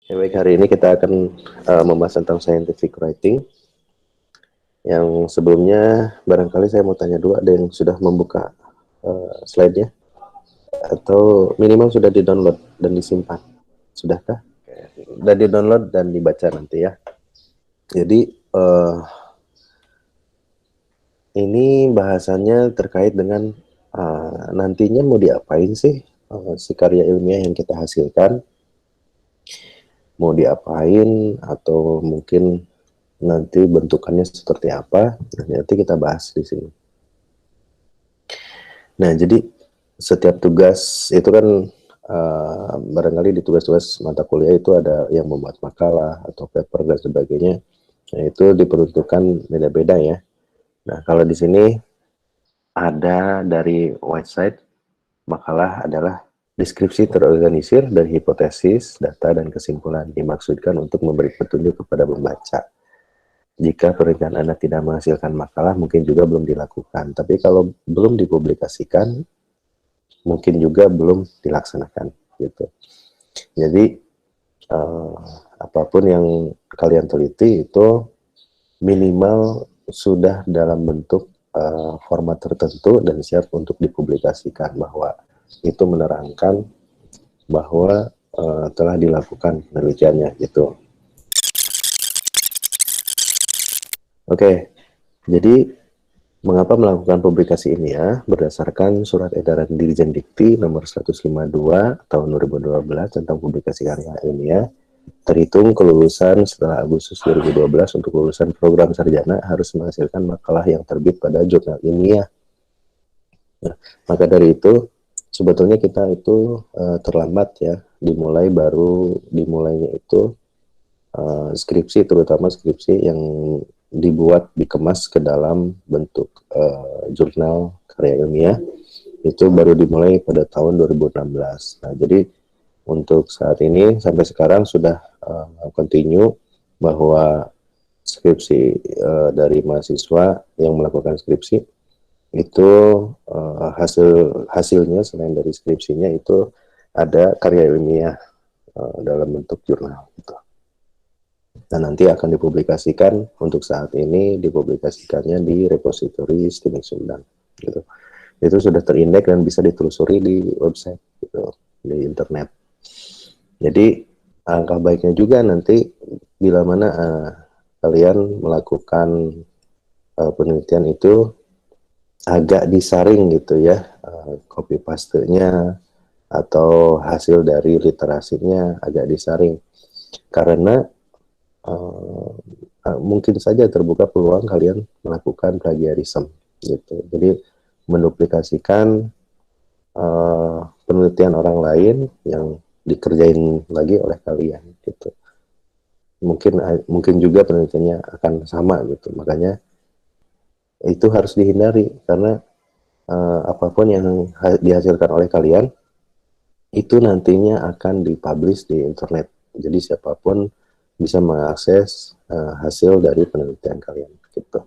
Ya, baik, hari ini kita akan membahas tentang scientific writing. Yang sebelumnya barangkali saya mau tanya dulu, ada yang sudah membuka slide-nya atau minimal sudah di-download dan disimpan? Sudahkah? Sudah di-download dan dibaca nanti ya. Jadi ini bahasannya terkait dengan nantinya mau diapain sih si karya ilmiah yang kita hasilkan, mau diapain atau mungkin nanti bentukannya seperti apa. Nanti kita bahas di sini. Nah, jadi setiap tugas itu kan barangkali di tugas-tugas mata kuliah itu ada yang membuat makalah atau paper dan sebagainya. Nah, itu diperuntukkan beda-beda ya. Nah, kalau di sini ada dari website makalah adalah deskripsi terorganisir dari hipotesis, data, dan kesimpulan dimaksudkan untuk memberi petunjuk kepada pembaca. Jika penelitian Anda tidak menghasilkan makalah, mungkin juga belum dilakukan. Tapi kalau belum dipublikasikan, mungkin juga belum dilaksanakan gitu. Jadi apapun yang kalian teliti itu minimal sudah dalam bentuk format tertentu dan siap untuk dipublikasikan, bahwa itu menerangkan bahwa telah dilakukan penelitiannya gitu. Oke, jadi mengapa melakukan publikasi ini ya? Berdasarkan Surat Edaran Dirjen Dikti nomor 152 tahun 2012 tentang publikasi karya ilmiah, terhitung kelulusan setelah Agustus 2012 untuk lulusan program sarjana harus menghasilkan makalah yang terbit pada jurnal ilmiah. Nah, maka dari itu sebetulnya kita itu terlambat ya, dimulainya itu skripsi, terutama skripsi yang dibuat, dikemas ke dalam bentuk jurnal karya ilmiah, itu baru dimulai pada tahun 2016. Nah, jadi untuk saat ini sampai sekarang sudah continue bahwa skripsi dari mahasiswa yang melakukan skripsi itu hasilnya selain dari skripsinya itu ada karya ilmiah dalam bentuk jurnal gitu. Dan nanti akan dipublikasikan, untuk saat ini dipublikasikannya di repositori STIMIK Sumedang gitu. Itu sudah terindeks dan bisa ditelusuri di website gitu, di internet. Jadi angka baiknya juga nanti bila mana kalian melakukan penelitian itu agak disaring gitu ya, copy paste-nya atau hasil dari literasinya agak disaring, karena mungkin saja terbuka peluang kalian melakukan plagiarisme gitu. Jadi menduplikasikan penelitian orang lain yang dikerjain lagi oleh kalian gitu. Mungkin juga penelitiannya akan sama gitu. Makanya itu harus dihindari, karena apapun yang dihasilkan oleh kalian itu nantinya akan dipublish di internet. Jadi siapapun bisa mengakses hasil dari penelitian kalian gitu.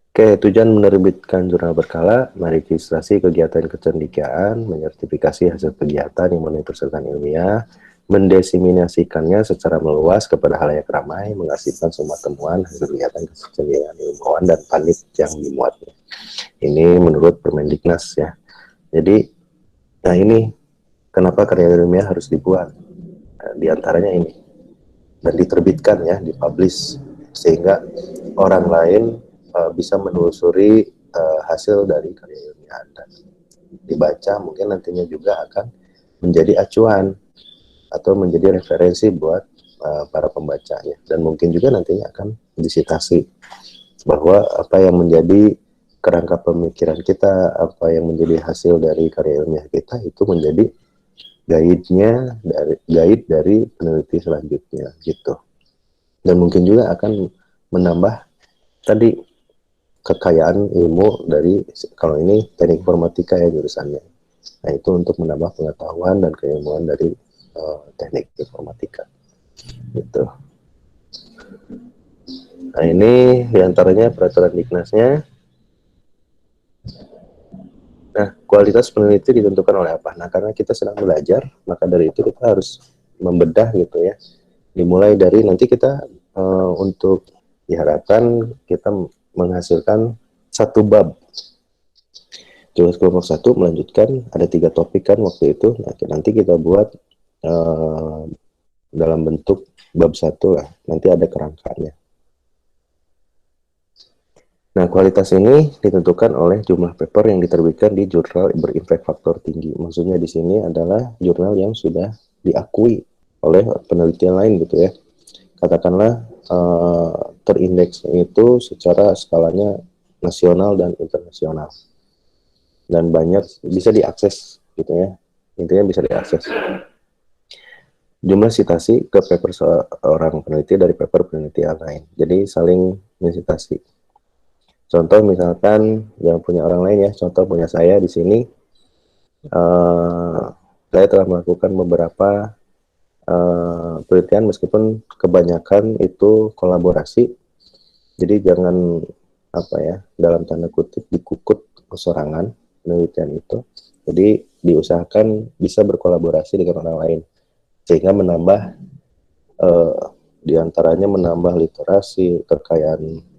Oke, tujuan menerbitkan jurnal berkala, meregistrasi kegiatan kecerdikaan, menyertifikasi hasil kegiatan yang memenuhi persyaratan ilmiah, mendiseminasikannya secara meluas kepada halayak ramai, mengasihkan semua temuan hasil kegiatan kecerdikaan ilmuwan dan panit yang dimuatnya. Ini menurut Permendiknas ya. Jadi, nah ini kenapa karya ilmiah harus dibuat? Nah, di antaranya ini, dan diterbitkan ya, dipublish, sehingga orang lain bisa menelusuri hasil dari karya ilmiah Anda. Dibaca, mungkin nantinya juga akan menjadi acuan atau menjadi referensi buat para pembacanya, dan mungkin juga nantinya akan disitasi bahwa apa yang menjadi kerangka pemikiran kita, apa yang menjadi hasil dari karya ilmiah kita itu menjadi guide dari peneliti selanjutnya gitu. Dan mungkin juga akan menambah tadi kekayaan ilmu dari, kalau ini teknik informatika ya jurusannya. Nah, itu untuk menambah pengetahuan dan keilmuan dari teknik informatika gitu. Nah, ini diantaranya peraturan Diknasnya. Nah, kualitas peneliti ditentukan oleh apa? Nah, karena kita sedang belajar, maka dari itu kita harus membedah gitu ya. Dimulai dari nanti kita untuk diharapkan kita menghasilkan satu bab. Tugas kelompok satu melanjutkan, ada 3 topik kan waktu itu. Nah, nanti kita buat dalam bentuk bab 1 lah. Nanti ada kerangkanya. Nah, kualitas ini ditentukan oleh jumlah paper yang diterbitkan di jurnal berimpact faktor tinggi. Maksudnya di sini adalah jurnal yang sudah diakui oleh penelitian lain gitu ya. Katakanlah terindeks itu secara skalanya nasional dan internasional. Dan banyak bisa diakses gitu ya. Intinya bisa diakses. Jumlah citasi ke paper seorang peneliti dari paper penelitian lain. Jadi saling mensitasi. Contoh misalkan yang punya orang lain ya, contoh punya saya di sini, saya telah melakukan beberapa penelitian meskipun kebanyakan itu kolaborasi, jadi jangan apa ya dalam tanda kutip dikukut kesorangan penelitian itu, jadi diusahakan bisa berkolaborasi dengan orang lain sehingga menambah diantaranya menambah literasi, kekayaan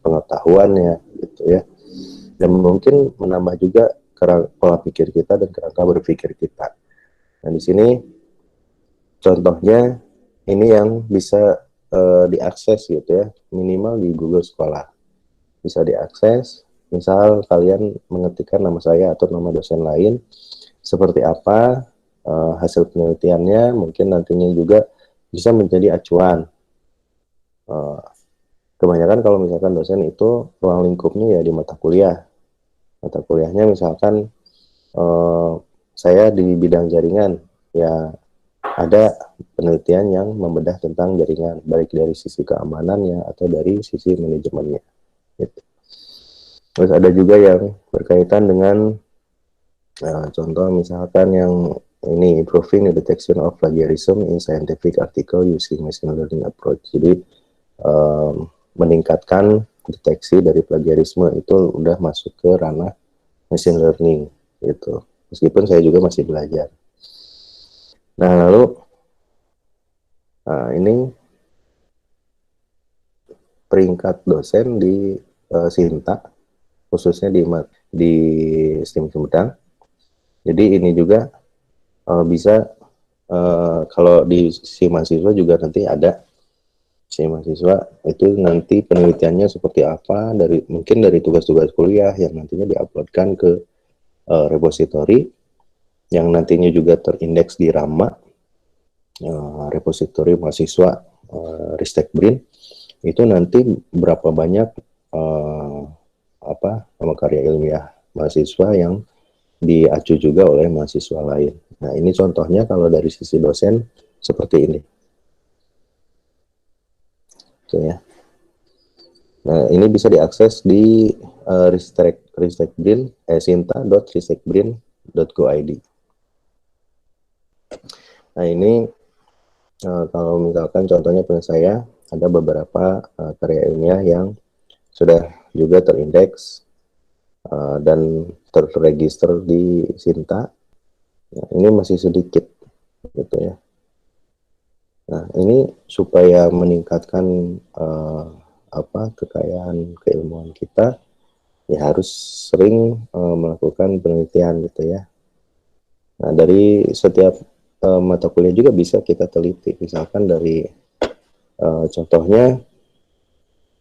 pengetahuannya gitu ya, dan mungkin menambah juga pola pikir kita dan kerangka berpikir kita. Nah di sini contohnya ini yang bisa diakses gitu ya, minimal di Google Scholar bisa diakses. Misal kalian mengetikkan nama saya atau nama dosen lain, seperti apa hasil penelitiannya, mungkin nantinya juga bisa menjadi acuan. Kebanyakan kalau misalkan dosen itu ruang lingkupnya ya di mata kuliah. Mata kuliahnya misalkan saya di bidang jaringan, ya ada penelitian yang membedah tentang jaringan, baik dari sisi keamanannya atau dari sisi manajemennya. Gitu. Terus ada juga yang berkaitan dengan contoh misalkan yang ini improving the detection of plagiarism in scientific article using machine learning approach. Jadi meningkatkan deteksi dari plagiarisme itu udah masuk ke ranah machine learning gitu. Meskipun saya juga masih belajar. Nah, lalu ini peringkat dosen di Sinta, khususnya di STEM Sumedang. Jadi ini juga bisa kalau di si mahasiswa juga nanti ada si mahasiswa itu nanti penelitiannya seperti apa, dari mungkin dari tugas-tugas kuliah yang nantinya diuploadkan ke repository yang nantinya juga terindeks di RAMA, repository mahasiswa Ristek BRIN. Itu nanti berapa banyak nama karya ilmiah mahasiswa yang diacu juga oleh mahasiswa lain. Nah, ini contohnya kalau dari sisi dosen seperti ini. Oke ya. Nah, ini bisa diakses di sinta.ristekbrin.go.id. Nah, ini kalau misalkan contohnya punya saya, ada beberapa karya ilmiah yang sudah juga terindeks dan terregister di Sinta. Nah, ini masih sedikit gitu ya. Nah, ini supaya meningkatkan kekayaan keilmuan kita, ya harus sering melakukan penelitian gitu ya. Nah, dari setiap mata kuliah juga bisa kita teliti. Misalkan dari contohnya,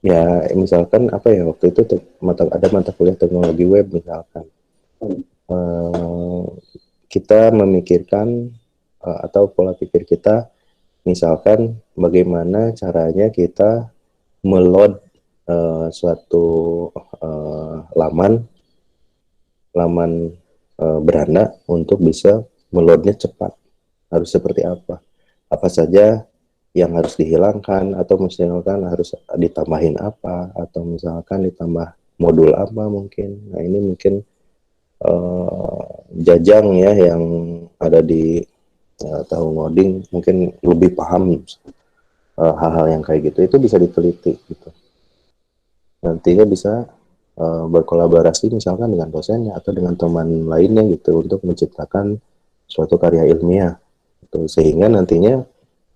ya misalkan apa ya waktu itu ada mata kuliah teknologi web misalkan. Kita memikirkan atau pola pikir kita, misalkan bagaimana caranya kita meload suatu laman beranda untuk bisa meloadnya cepat. Harus seperti apa? Apa saja yang harus dihilangkan, atau misalkan harus ditambahin apa, atau misalkan ditambah modul apa mungkin. Nah, ini mungkin Jajang ya yang ada di tahu ngoding mungkin lebih paham hal-hal yang kayak gitu, itu bisa diteliti gitu. Nantinya bisa berkolaborasi misalkan dengan dosennya atau dengan teman lainnya gitu untuk menciptakan suatu karya ilmiah gitu, sehingga nantinya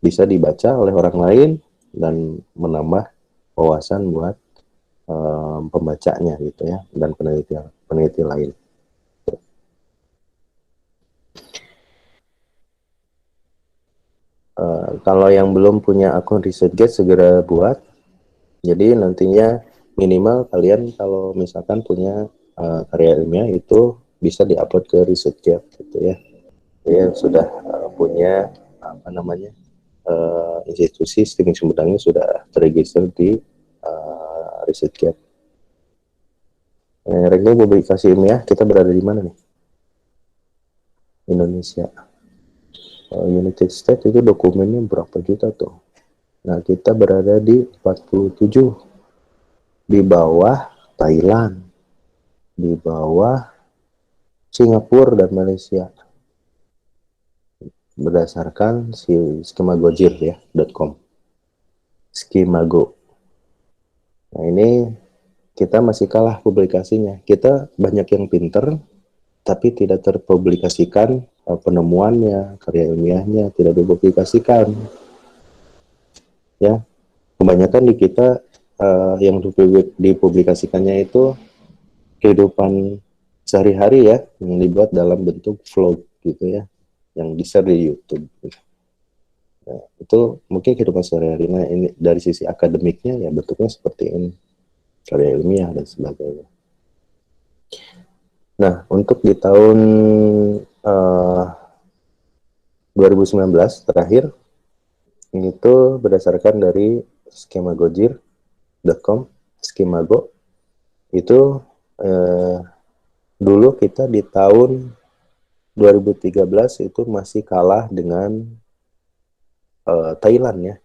bisa dibaca oleh orang lain dan menambah wawasan buat pembacanya gitu ya, dan peneliti peneliti lain. Kalau yang belum punya akun ResearchGate segera buat. Jadi nantinya minimal kalian kalau misalkan punya karya ilmiah itu bisa diupload ke ResearchGate gitu ya. Jadi sudah punya apa namanya institusi streaming Sumedang ini sudah terregister di ResearchGate. Ranking publikasi ilmiah kita berada di mana nih? Indonesia. United States itu dokumennya berapa juta tuh? Nah, kita berada di 47, di bawah Thailand, di bawah Singapura dan Malaysia. Berdasarkan si skemagojir ya, .com. Skemago. Nah, ini kita masih kalah publikasinya. Kita banyak yang pinter, tapi tidak terpublikasikan penemuannya, karya ilmiahnya tidak dipublikasikan. Ya, kebanyakan di kita yang dipublikasikannya itu kehidupan sehari-hari ya, yang dibuat dalam bentuk vlog gitu ya, yang di-share di YouTube. Nah, itu mungkin kehidupan sehari-hari. Nah, ini dari sisi akademiknya ya bentuknya seperti ini, karya ilmiah dan sebagainya. Nah, untuk di tahun 2019 terakhir, itu berdasarkan dari skemagojir.com, skemago, itu dulu kita di tahun 2013 itu masih kalah dengan Thailand ya,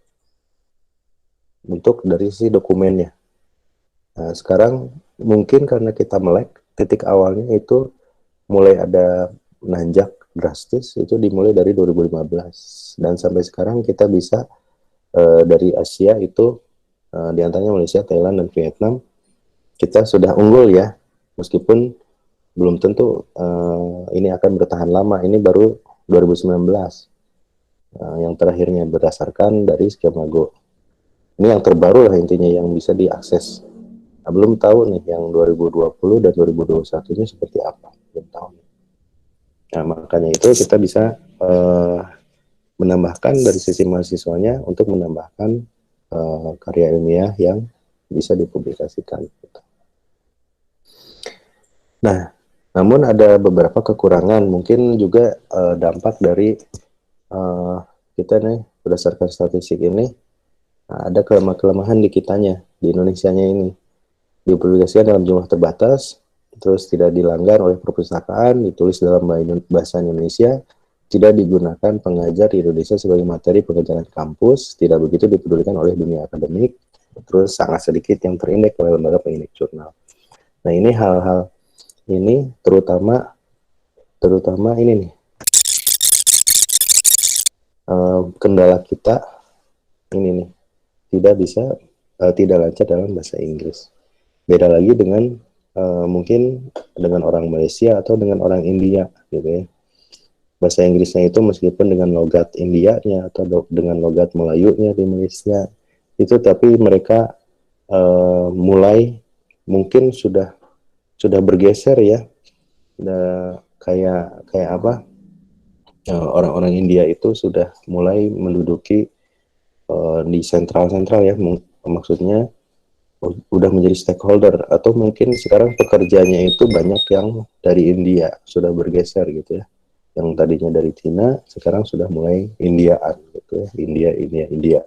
untuk dari sisi dokumennya. Nah, sekarang mungkin karena kita melek, titik awalnya itu mulai ada nanjak drastis, itu dimulai dari 2015. Dan sampai sekarang kita bisa dari Asia itu, diantaranya Malaysia, Thailand, dan Vietnam, kita sudah unggul ya, meskipun belum tentu ini akan bertahan lama. Ini baru 2019. Yang terakhirnya berdasarkan dari Skemago. Ini yang terbaru lah intinya yang bisa diakses. Nah, belum tahu nih yang 2020 dan 2021 ini seperti apa. Belum tahu. Nah, makanya itu kita bisa menambahkan dari sisi mahasiswanya untuk menambahkan karya ilmiah yang bisa dipublikasikan. Nah, namun ada beberapa kekurangan, mungkin juga dampak dari kita nih berdasarkan statistik ini, ada kelemahan di kitanya, di Indonesianya ini. Dipublikasikan dalam jumlah terbatas, terus tidak dilanggar oleh perpustakaan, ditulis dalam bahasa Indonesia, tidak digunakan pengajar di Indonesia sebagai materi pengajaran kampus, tidak begitu dipedulikan oleh dunia akademik, terus sangat sedikit yang terindeks oleh lembaga pengindeks jurnal. Nah, ini hal-hal ini terutama ini nih, kendala kita ini nih, tidak lancar dalam bahasa Inggris. Beda lagi dengan mungkin dengan orang Malaysia atau dengan orang India gitu ya. Bahasa Inggrisnya itu meskipun dengan logat Indianya atau dengan logat Melayunya di Malaysia itu, tapi mereka mulai mungkin sudah bergeser ya. Kayak apa? Orang-orang India itu sudah mulai menduduki di sentral ya, maksudnya udah menjadi stakeholder, atau mungkin sekarang pekerjanya itu banyak yang dari India sudah bergeser gitu ya, yang tadinya dari Cina sekarang sudah mulai Indiaan gitu ya, India.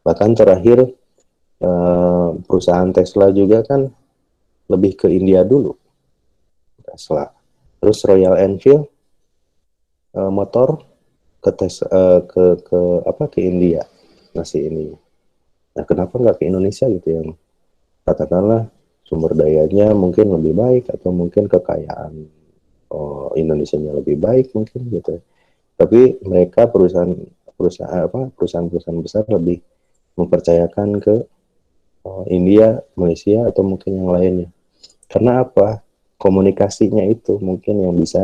Bahkan terakhir perusahaan Tesla juga kan lebih ke India dulu, Tesla, terus Royal Enfield motor ke India masih ini. Nah, kenapa nggak ke Indonesia gitu, yang katakanlah sumber dayanya mungkin lebih baik, atau mungkin kekayaan Indonesianya lebih baik mungkin gitu. Tapi mereka perusahaan besar lebih mempercayakan ke India, Malaysia, atau mungkin yang lainnya. Karena apa? Komunikasinya itu mungkin yang bisa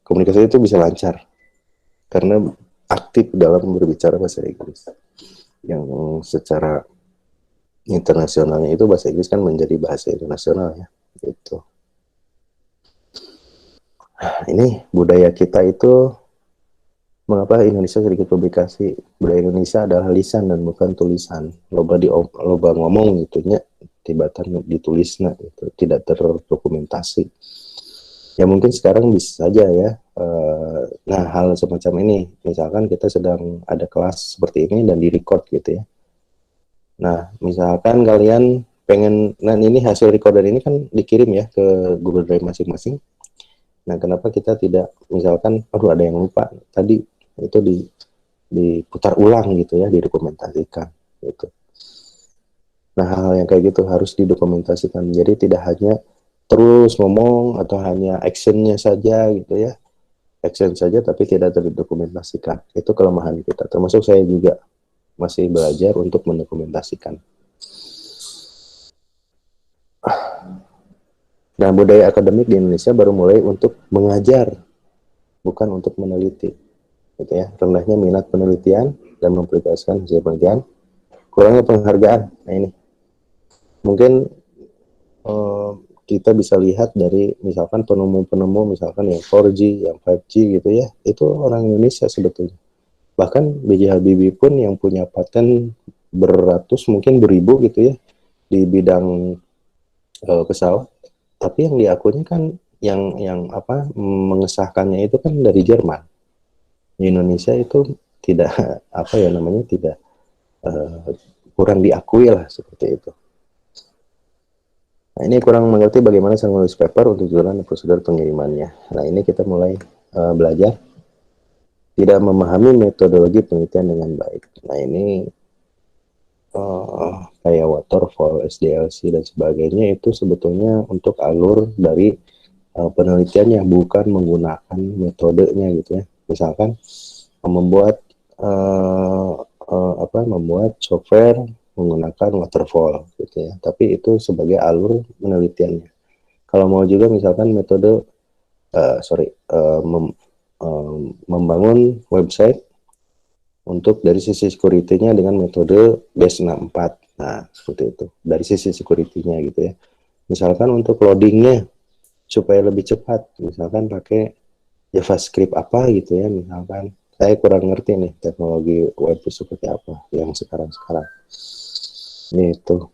komunikasi itu bisa lancar karena aktif dalam berbicara bahasa Inggris. Yang secara internasionalnya itu bahasa Inggris kan menjadi bahasa internasional ya. Itu. Ini budaya kita itu mengapa Indonesia sedikit publikasi. Budaya Indonesia adalah lisan dan bukan tulisan. Loba ngomong gitunya tibatan ditulis itu tidak terdokumentasi. Ya mungkin sekarang bisa saja ya. Nah hal semacam ini, misalkan kita sedang ada kelas seperti ini dan direcord gitu ya. Nah misalkan kalian pengen, nah ini hasil recorder ini kan dikirim ya ke Google Drive masing-masing. Nah kenapa kita tidak misalkan, aduh ada yang lupa tadi itu diputar ulang gitu ya, didokumentasikan gitu. Nah hal-hal yang kayak gitu harus didokumentasikan. Jadi tidak hanya terus ngomong atau hanya actionnya saja gitu ya, action saja tapi tidak terdokumentasikan. Itu kelemahan kita. Termasuk saya juga masih belajar untuk mendokumentasikan. Nah budaya akademik di Indonesia baru mulai untuk mengajar, bukan untuk meneliti. Gitu ya. Rendahnya minat penelitian dan mempublikasikan hasil penelitian, kurangnya penghargaan. Nah ini mungkin kita bisa lihat dari misalkan penemu-penemu misalkan yang 4G, yang 5G gitu ya, itu orang Indonesia sebetulnya. Bahkan B.J. Habibie pun yang punya paten beratus mungkin beribu gitu ya di bidang pesawat, tapi yang diakuinya kan yang apa mengesahkannya itu kan dari Jerman. Di Indonesia itu tidak apa ya namanya tidak kurang diakui lah seperti itu. Nah, ini kurang mengerti bagaimana saya menulis paper untuk tujuan dan prosedur pengirimannya. Nah, ini kita mulai belajar. Tidak memahami metodologi penelitian dengan baik. Nah, ini kayak waterfall, SDLC, dan sebagainya itu sebetulnya untuk alur dari penelitian yang bukan menggunakan metodenya gitu ya. Misalkan membuat membuat software menggunakan waterfall gitu ya, tapi itu sebagai alur penelitiannya. Kalau mau juga misalkan metode membangun website untuk dari sisi security-nya dengan metode base64. Nah, seperti itu. Dari sisi security-nya gitu ya. Misalkan untuk loading-nya supaya lebih cepat, misalkan pakai JavaScript apa gitu ya, misalkan. Saya kurang ngerti nih teknologi web itu seperti apa yang sekarang-sekarang. Itu.